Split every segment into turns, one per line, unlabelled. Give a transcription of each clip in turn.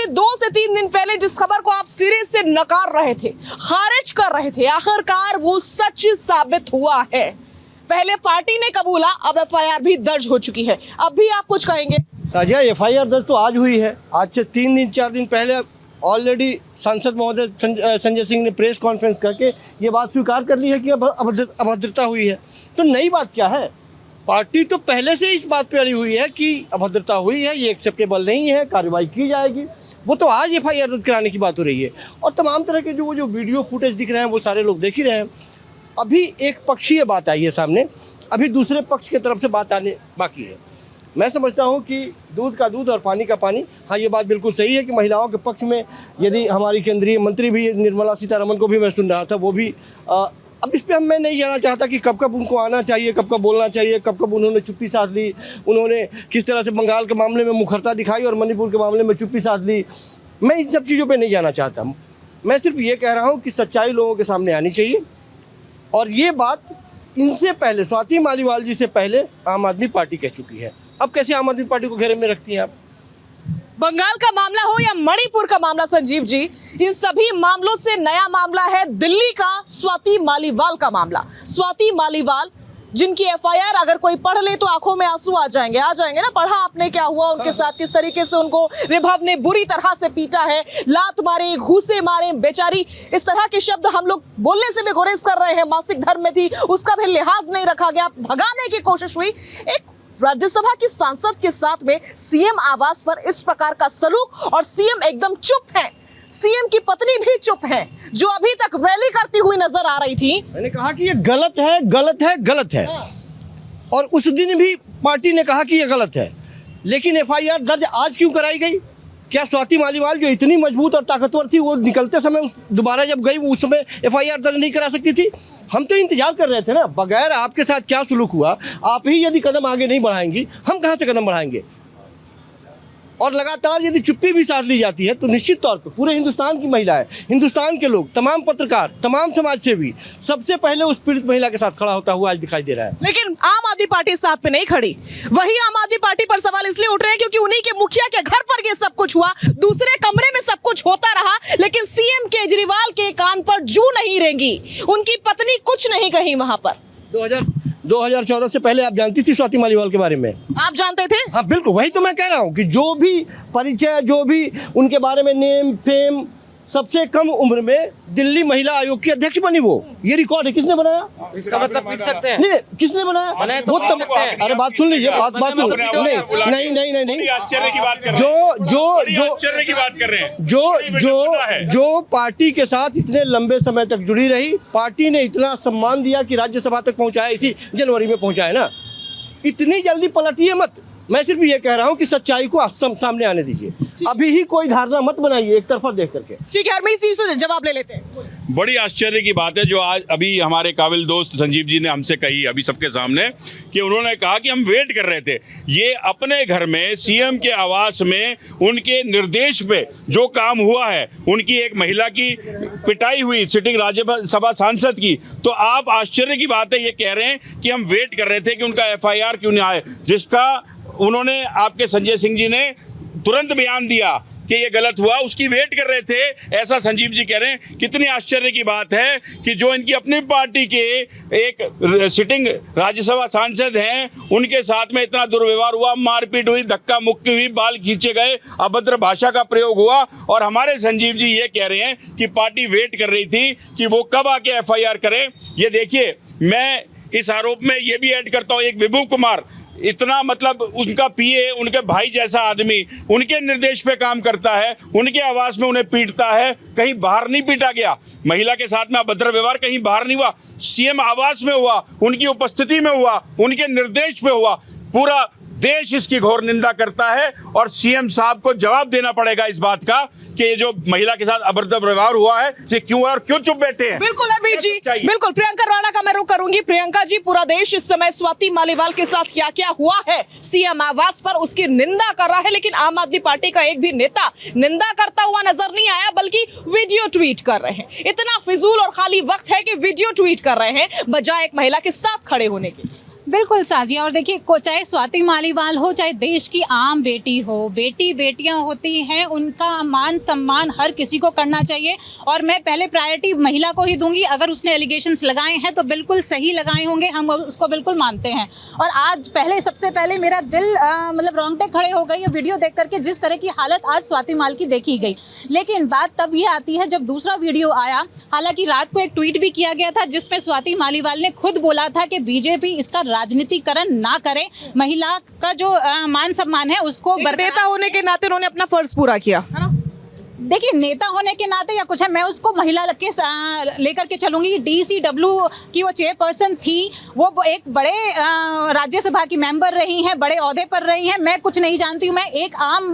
से 2 से 3 दिन पहले जिस खबर को आप सिरे से नकार रहे थे, खारिज कर रहे थे, आखिरकार वो सच साबित हुआ है। पहले पार्टी ने कबूला, अब एफआईआर भी दर्ज हो चुकी है। अब भी आप कुछ कहेंगे?
साजिया, एफआईआर दर्ज तो आज हुई है। आज से 3 दिन 4 दिन पहले ऑलरेडी सांसद महोदय संजय सिंह ने प्रेस कॉन्फ्रेंस करके ये बात स्वीकार कर ली है कि अब अभद्रता हुई है। तो नई बात क्या है? पार्टी तो पहले से इस बात पे अड़ी हुई है कि अभद्रता हुई है, ये एक्सेप्टेबल नहीं है, कार्रवाई की जाएगी। वो तो आज एफआईआर दर्ज कराने की बात हो रही है। और तमाम तरह के जो वीडियो फुटेज दिख रहे हैं वो सारे लोग देख ही रहे हैं। अभी एक पक्षीय बात आई है सामने, अभी दूसरे पक्ष की तरफ से बात आने बाकी है। मैं समझता हूं कि दूध का दूध और पानी का पानी। हाँ, ये बात बिल्कुल सही है कि महिलाओं के पक्ष में यदि हमारी केंद्रीय मंत्री भी निर्मला सीतारमण को भी मैं सुन रहा था, वो भी अब इस पर मैं नहीं जाना चाहता कि कब कब उनको आना चाहिए, कब कब बोलना चाहिए, कब कब उन्होंने चुप्पी साध ली, उन्होंने किस तरह से बंगाल के मामले में मुखरता दिखाई और मणिपुर के मामले में चुप्पी साध ली। मैं इन सब चीज़ों पर नहीं जाना चाहता। मैं सिर्फ ये कह रहा हूँ कि सच्चाई लोगों के सामने आनी चाहिए। और ये बात इनसे पहले, स्वाति मालीवाल जी से पहले आम आदमी पार्टी कह चुकी है। अब कैसे आम आदमी पार्टी को घेरे में रखती हैं आप?
बंगाल का मामला हो या मणिपुर का मामला, संजीव जी, इन सभी मामलों से नया मामला है दिल्ली का स्वाति मालीवाल का मामला। स्वाति मालीवाल जिनकी एफआईआर अगर कोई पढ़ ले तो आंखों में आंसू आ जाएंगे ना। पढ़ा आपने क्या हुआ उनके साथ, किस तरीके से उनको विभव ने बुरी तरह से पीटा है, लात मारे, घूसे मारे, बेचारी, इस तरह के शब्द हम लोग बोलने से भी गुरेज कर रहे हैं। मासिक धर्म में थी, उसका भी लिहाज नहीं रखा गया, भगाने की कोशिश हुई। एक राज्यसभा की सांसद के साथ में सीएम आवास पर इस प्रकार का सलूक, और सीएम एकदम चुप है, सीएम की पत्नी भी चुप है, जो अभी तक रैली करती हुई नजर आ रही थी।
मैंने कहा कि ये गलत है, गलत है, गलत है। और उस दिन भी पार्टी ने कहा कि ये गलत है, लेकिन एफआईआर दर्ज आज क्यों कराई गई? क्या स्वाति मालीवाल जो इतनी मजबूत और ताकतवर थी, वो निकलते समय दोबारा जब गई उस समय एफआईआर दर्ज नहीं करा सकती थी? हम तो इंतजार कर रहे थे ना। बगैर आपके साथ क्या सुलूक हुआ, आप ही यदि कदम आगे नहीं बढ़ाएंगी, हम कहाँ से कदम बढ़ाएंगे? और लगातार यदि चुप्पी भी साध ली जाती है तो निश्चित तौर पर पूरे हिंदुस्तान की महिलाएं, हिंदुस्तान के लोग, तमाम पत्रकार, तमाम समाज सेवी सबसे पहले उस पीड़ित महिला के साथ खड़ा होता हुआ आज दिखाई दे रहा है।
लेकिन आम आदमी पार्टी इस साथ पे नहीं खड़ी। वही आम आदमी पार्टी पर सवाल इसलिए उठ रहे हैं क्योंकि उन्हीं के मुखिया के घर पर ये सब कुछ हुआ, दूसरे कमरे में सब कुछ होता रहा, लेकिन सीएम केजरीवाल के कान पर जू नहीं रेंगी, उनकी पत्नी कुछ नहीं कही वहां पर।
2014 से पहले आप जानती थी स्वाति मालीवाल के बारे में?
आप जानते थे?
हाँ बिल्कुल, वही तो मैं कह रहा हूँ कि जो भी परिचय, जो भी उनके बारे में नेम फेम, सबसे कम उम्र में दिल्ली महिला आयोग की अध्यक्ष बनी वो। ये रिकॉर्ड है। किसने बनाया?
इसका मतलब पीट सकते हैं?
नहीं, किसने बनाया? वो अरे बात सुन लीजिए, बात सुन। नहीं,
आश्चर्य की बात कर रहे हैं। आश्चर्य की बात कर रहे हैं।
जो पार्टी के साथ इतने लंबे समय तक जुड़ी रही, पार्टी ने इतना सम्मान दिया कि राज्यसभा तक पहुंचाया, इसी जनवरी में पहुंचाया ना। इतनी जल्दी पलटिए मत। मैं सिर्फ ये कह रहा हूँ कि सच्चाई को सामने आने दीजिए। अभी ही कोई धारणा मत बनाइए एक तरफा देख करके।
ठीक है, और मैं इस चीज से जवाब ले लेते हैं।
बड़ी आश्चर्य की बात है जो आज अभी हमारे काबिल दोस्त संजीव जी ने हमसे कही अभी सबके सामने, कि उन्होंने कहा कि हम वेट कर रहे थे। ये अपने घर में सीएम के आवास में उनके निर्देश पे जो काम हुआ है, उनकी एक महिला की पिटाई हुई सिटिंग राज्यसभा सांसद की, तो आप आश्चर्य की बात है ये कह रहे हैं कि हम वेट कर रहे थे कि उनका एफआईआर क्यों नहीं आए, जिसका उन्होंने, आपके संजय सिंह जी ने तुरंत बयान दिया कि ये गलत हुआ, उसकी वेट कर रहे थे, ऐसा संजीव जी कह रहे हैं। कितनी आश्चर्य की बात है कि जो इनकी अपनी पार्टी के एक सिटिंग राज्यसभा सांसद हैं, उनके साथ में इतना दुर्व्यवहार हुआ, मारपीट हुई, धक्का मुक्की हुई, बाल खींचे गए, अभद्र भाषा का प्रयोग हुआ, और हमारे संजीव जी ये कह रहे हैं कि पार्टी वेट कर रही थी कि वो कब आके एफआईआर करें। ये देखिए, मैं इस आरोप में ये भी ऐड करता हूँ, एक विभू कुमार, इतना मतलब उनका पीए, उनके भाई जैसा आदमी, उनके निर्देश पे काम करता है, उनके आवास में उन्हें पीटता है, कहीं बाहर नहीं पीटा गया। महिला के साथ में अभद्र व्यवहार कहीं बाहर नहीं हुआ, सीएम आवास में हुआ, उनकी उपस्थिति में हुआ, उनके निर्देश पे हुआ। पूरा देश इसकी घोर निंदा करता है और सीएम साहब को जवाब देना पड़ेगा इस बात का कि ये जो महिला के साथ अभद्र व्यवहार हुआ है ये क्यों है और क्यों चुप बैठे हैं।
बिल्कुल अभी जी, बिल्कुल प्रियंका राणा का मैं रुख करूंगी। प्रियंका जी, पूरा देश इस समय स्वाति मालीवाल के साथ क्या क्या हुआ है सीएम आवास पर उसकी निंदा कर रहा है, लेकिन आम आदमी पार्टी का एक भी नेता निंदा करता हुआ नजर नहीं आया, बल्कि वीडियो ट्वीट कर रहे हैं। इतना फिजूल और खाली वक्त है कि वीडियो ट्वीट कर रहे हैं बजाय एक महिला के साथ खड़े होने के।
बिल्कुल साजिया, और देखिए चाहे स्वाति मालीवाल हो, चाहे देश की आम बेटी हो, बेटी बेटियां होती हैं, उनका मान सम्मान हर किसी को करना चाहिए। और मैं पहले प्रायोरिटी महिला को ही दूंगी। अगर उसने एलिगेशंस लगाए हैं तो बिल्कुल सही लगाए होंगे, हम उसको बिल्कुल मानते हैं। और आज सबसे पहले मेरा दिल मतलब रोंगटे खड़े हो गई वीडियो देख करके, जिस तरह की हालत आज स्वाति माल की देखी गई। लेकिन बात तब ये आती है जब दूसरा वीडियो आया, हालांकि रात को एक ट्वीट भी किया गया था जिसमें स्वाति मालीवाल ने खुद बोला था कि बीजेपी इसका राजनीतिकरण ना करे, महिला का जो मान सम्मान है उसको
नेता होने के नाते उन्होंने अपना फर्ज पूरा किया, है ना?
देखिए, नेता होने के नाते या कुछ है, मैं उसको महिला के लेकर के चलूंगी। DCW की वो चेयरपर्सन थी, वो एक बड़े राज्यसभा की मेंबर रही हैं, बड़े ओहदे पर रही हैं। मैं कुछ नहीं जानती हूँ, मैं एक आम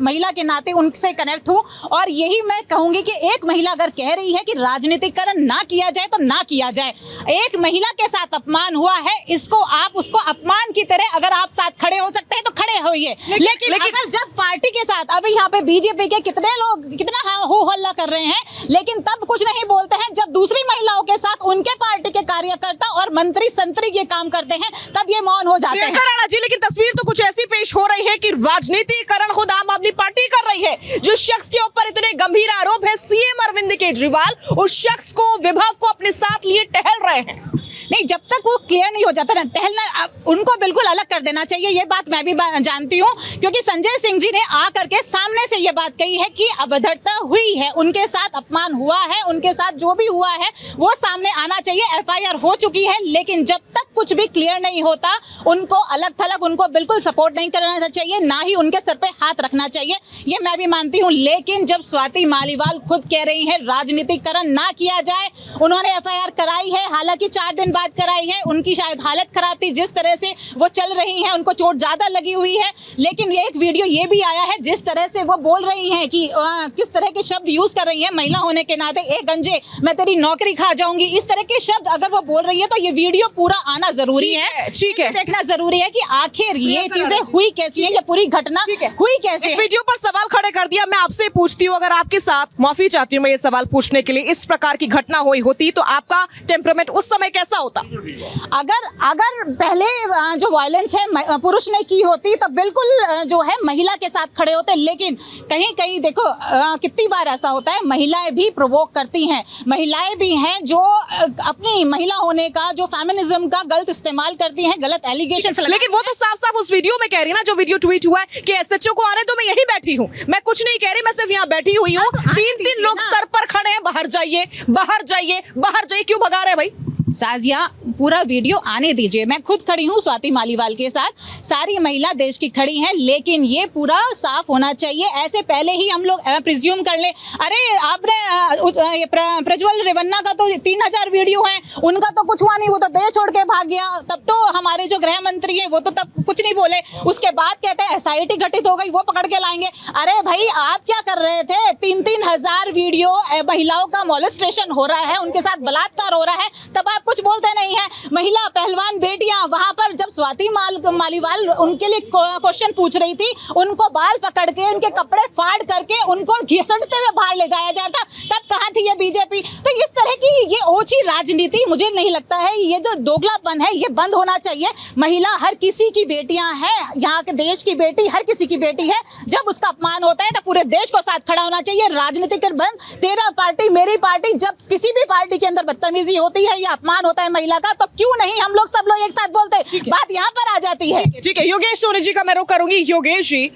महिला के नाते उनसे कनेक्ट हूँ। और यही मैं कहूँगी कि एक महिला अगर कह रही है कि राजनीतिकरण ना किया जाए तो ना किया जाए। एक महिला के साथ अपमान हुआ है, इसको आप उसको अपमान की तरह अगर आप साथ खड़े हो सकते हैं तो खड़े होइए। लेकिन अगर जब पार्टी के साथ, अभी यहाँ पे बीजेपी के कितने लोग कितना हो हल्ला कर रहे हैं, लेकिन तब कुछ नहीं बोलते हैं। जब दूसरी महिलाओं के साथ उनके पार्टी के कार्यकर्ता और मंत्री संतरी ये काम करते हैं, तब ये मौन हो जाते हैं।
राणा जी, लेकिन तस्वीर तो कुछ ऐसी पेश हो रही है कि राजनीतिकरण खुद आम आदमी पार्टी कर रही है। जिस शख्स के ऊपर इतने गंभीर आरोप है, सीएम अरविंद केजरीवाल, उस शख्स को, विभव को अपने साथ लिए टहल रहे हैं।
नहीं, जब तक वो क्लियर नहीं हो जाता ना, टहलना उनको बिल्कुल अलग कर देना चाहिए। ये बात मैं भी जानती हूँ, क्योंकि संजय सिंह जी ने आकर के सामने से ये बात कही है कि अभद्रता हुई है, उनके साथ अपमान हुआ है, उनके साथ जो भी हुआ है वो सामने आना चाहिए। FIR हो चुकी है, लेकिन जब तक कुछ भी क्लियर नहीं होता, उनको अलग थलग, उनको बिल्कुल सपोर्ट नहीं करना चाहिए, ना ही उनके सर पे हाथ रखना चाहिए। ये मैं भी मानती हूँ। लेकिन जब स्वाति मालीवाल खुद कह रही है राजनीतिकरण ना किया जाए, उन्होंने FIR कराई है, हालांकि 4 दिन बाद कराई है, उनकी शायद हालत खराब थी, जिस तरह से वो चल रही हैं उनको चोट ज्यादा लगी हुई है। लेकिन एक वीडियो ये भी आया है जिस तरह से वो बोल रही हैं कि किस तरह के शब्द यूज कर रही हैं, महिला होने के नाते, ए गंजे मैं तेरी नौकरी खा जाऊंगी, इस तरह के शब्द अगर वो बोल रही है तो ये वीडियो पूरा आना जरूरी है।
ठीक है,
देखना जरूरी है कि आखिर ये चीजें हुई कैसी है, ये पूरी घटना हुई कैसे है।
वीडियो पर सवाल खड़े कर दिया। मैं आपसे पूछती हूँ, अगर आपके साथ, माफी चाहती हूँ मैं ये सवाल पूछने के लिए, इस प्रकार की घटना हुई होती तो आपका टेम्परामेंट उस समय कैसा होता?
अगर पहले जो वायलेंस है पुरुष ने की होती तो बिल्कुल जो है महिला के साथ खड़े होते। लेकिन कहीं कहीं देखो कितनी बार ऐसा होता है, महिलाएं भी प्रोवोक करती हैं, महिलाएं भी हैं जो अपनी महिला होने का, जो फेमिनिज्म का गलत इस्तेमाल करती हैं, गलत एलिगेशंस।
लेकिन वो तो साफ साफ उस वीडियो में कह रही है ना, जो वीडियो ट्वीट हुआ है कि SHO को आने दो, मैं यहीं बैठी हूँ, मैं कुछ नहीं कह रही, मैं सिर्फ यहाँ बैठी हुई हूँ। 3 लोग सर पर खड़े हैं, बाहर जाइए, बाहर जाइए, बाहर जाइए, क्यों भगा रहे हैं भाई?
साजिया, पूरा वीडियो आने दीजिए। मैं खुद खड़ी हूँ स्वाति मालीवाल के साथ, सारी महिला देश की खड़ी हैं, लेकिन ये पूरा साफ होना चाहिए। ऐसे पहले ही हम लोग प्रिज्यूम कर ले, अरे आपने प्रज्वल रेवन्ना का तो 3000 वीडियो हैं, उनका तो कुछ हुआ नहीं, वो तो देश छोड़ के भाग गया। तब तो हमारे जो गृह मंत्री हैं वो तो तब कुछ नहीं बोले, उसके बाद कहते हैं SIT गठित हो गई, वो पकड़ के लाएंगे। अरे भाई, आप क्या कर रहे थे? 3000 वीडियो महिलाओं का मॉलेस्टेशन हो रहा है, उनके साथ बलात्कार हो रहा है, तब आप कुछ बोलते नहीं है। महिला पहलवान बेटियां, वहां पर जब स्वाति मालीवाल उनके लिए क्वेश्चन पूछ रही थी, उनको बाल पकड़ के, उनके कपड़े फाड़ करके, उनको घिसटते हुए बाहर ले जाया जाता, तब कहां थी ये बीजेपी? तो इस तरह की ये ओछी राजनीति, मुझे नहीं लगता है, ये जो दोगलापन है ये बंद होना चाहिए। महिला हर किसी की बेटियां हैं, यहाँ के देश की बेटी हर किसी की बेटी है। जब उसका अपमान होता है तो पूरे देश को साथ खड़ा होना चाहिए। राजनीतिकरण बंद, तेरा पार्टी मेरी पार्टी, जब किसी भी पार्टी के अंदर बदतमीजी होती है या अपमान होता है महिला का, तो क्यों नहीं हम लोग सब लोग एक साथ बोलते हैं? बात यहाँ पर आ जाती है।
ठीक है, योगेश सोनी जी का मैं रुख करूंगी। योगेश जी,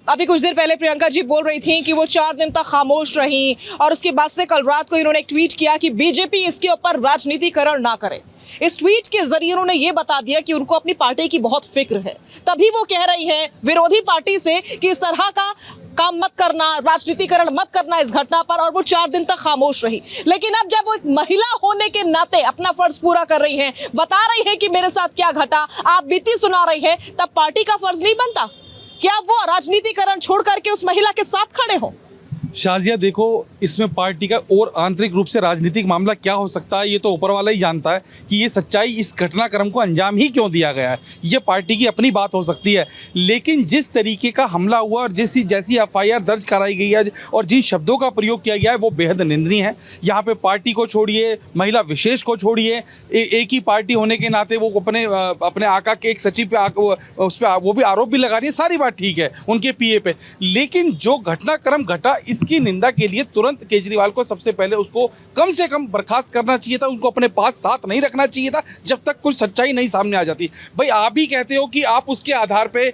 अभी कुछ देर पहले प्रियंका जी बोल रही थी कि वो 4 दिन तक खामोश रही, और उसके बाद से कल रात को इन्होंने एक ट्वीट किया कि बीजेपी इसके ऊपर राजनीतिकरण ना करे। इस ट्वीट के जरिए उन्होंने ये बता दिया कि उनको अपनी पार्टी की बहुत फिक्र है। तभी वो कह रही हैं विरोधी पार्टी से कि इस तरह का काम मत करना, राजनीतिकरण मत करना इस घटना पर, और वो 4 दिन तक खामोश रही। लेकिन अब जब वो एक महिला होने के नाते अपना फर्ज पूरा कर रही हैं, बता रही हैं कि मेरे साथ क्या घटा, आप बीती सुना रही हैं, तब पार्टी का फर्ज नहीं बनता क्या वो राजनीतिकरण छोड़ करके उस महिला के साथ खड़े हो?
शाजिया देखो, इसमें पार्टी का और आंतरिक रूप से राजनीतिक मामला क्या हो सकता है ये तो ऊपर वाला ही जानता है कि ये सच्चाई इस घटनाक्रम को अंजाम ही क्यों दिया गया है। ये पार्टी की अपनी बात हो सकती है, लेकिन जिस तरीके का हमला हुआ और जैसी एफआईआर दर्ज कराई गई है और जिन शब्दों का प्रयोग किया गया है वो बेहद निंदनीय है। यहाँ पे पार्टी को छोड़िए, महिला विशेष को छोड़िए, एक ही पार्टी होने के नाते वो अपने आका के एक सचिव पे उस पर वो भी आरोप भी लगा रही है। सारी बात ठीक है उनके पीए पे, लेकिन जो घटनाक्रम घटा इसकी निंदा के लिए तुरंत केजरीवाल को सबसे पहले उसको कम से कम बर्खास्त करना चाहिए था। उनको अपने पास साथ नहीं रखना चाहिए था जब तक कुछ सच्चाई नहीं सामने आ जाती। भाई आप ही कहते हो कि आप उसके आधार पे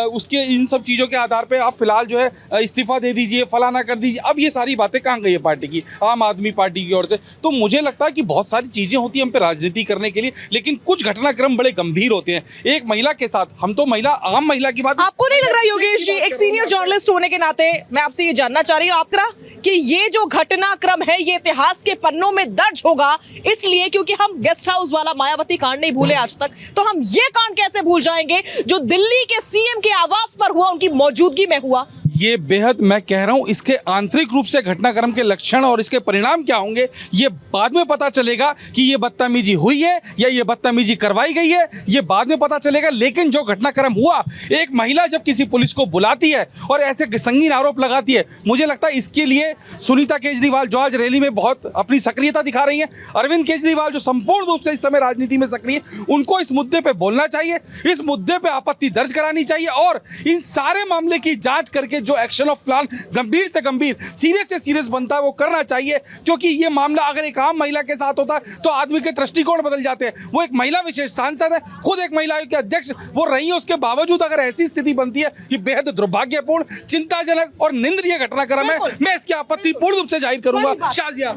उसके इन सब चीज़ों के आधार पे आप फिलहाल जो है इस्तीफा दे दीजिए, फलाना कर दीजिए। अब ये सारी बातें कहाँ गई है पार्टी की, आम आदमी पार्टी की ओर से? तो मुझे लगता है कि बहुत सारी चीज़ें होती हैं हम पे राजनीति करने के लिए, लेकिन कुछ घटनाक्रम बड़े गंभीर होते हैं। एक महिला के साथ, हम तो आम महिला की बात।
आपको नहीं लग रहा योगेश जी, एक सीनियर जर्नलिस्ट होने के नाते मैं आपसे ये जानना चाह रही हूँ आपका कि ये जो घटनाक्रम है ये इतिहास के पन्नों में दर्ज होगा, इसलिए क्योंकि हम गेस्ट हाउस वाला मायावती कांड नहीं भूले आज तक, तो हम ये कांड कैसे भूल जाएंगे जो दिल्ली के सीएम के आवास पर हुआ, उनकी मौजूदगी में हुआ?
ये बेहद, मैं कह रहा हूं, इसके आंतरिक रूप से घटनाक्रम के लक्षण और इसके परिणाम क्या होंगे ये बाद में पता चलेगा कि ये बदतमीजी हुई है या ये बदतमीजी करवाई गई है, ये बाद में पता चलेगा। लेकिन जो घटनाक्रम हुआ, एक महिला जब किसी पुलिस को बुलाती है और ऐसे संगीन आरोप लगाती है, मुझे लगता है इसके लिए सुनीता केजरीवाल जो आज रैली में बहुत अपनी सक्रियता दिखा रही है, अरविंद केजरीवाल जो संपूर्ण रूप से इस समय राजनीति में सक्रिय, उनको इस मुद्दे पर बोलना चाहिए, इस मुद्दे पर आपत्ति दर्ज करानी चाहिए और इन सारे मामले की जांच करके जो एक्शन ऑफ प्लान गंभीर से गंभीर, सीरियस से सीरियस बनता है वो करना चाहिए। क्योंकि ये मामला अगर एक आम महिला के साथ होता है तो आदमी के दृष्टिकोण बदल जाते हैं। वो एक महिला विशेष सांसद है, खुद एक महिला आयोग के अध्यक्ष वो रही है, उसके बावजूद अगर ऐसी स्थिति बनती है, ये बेहद दुर्भाग्यपूर्ण, चिंताजनक और निंदनीय घटनाक्रम है। मैं इसकी आपत्ति पूर्ण रूप से जाहिर करूंगा। शाजिया,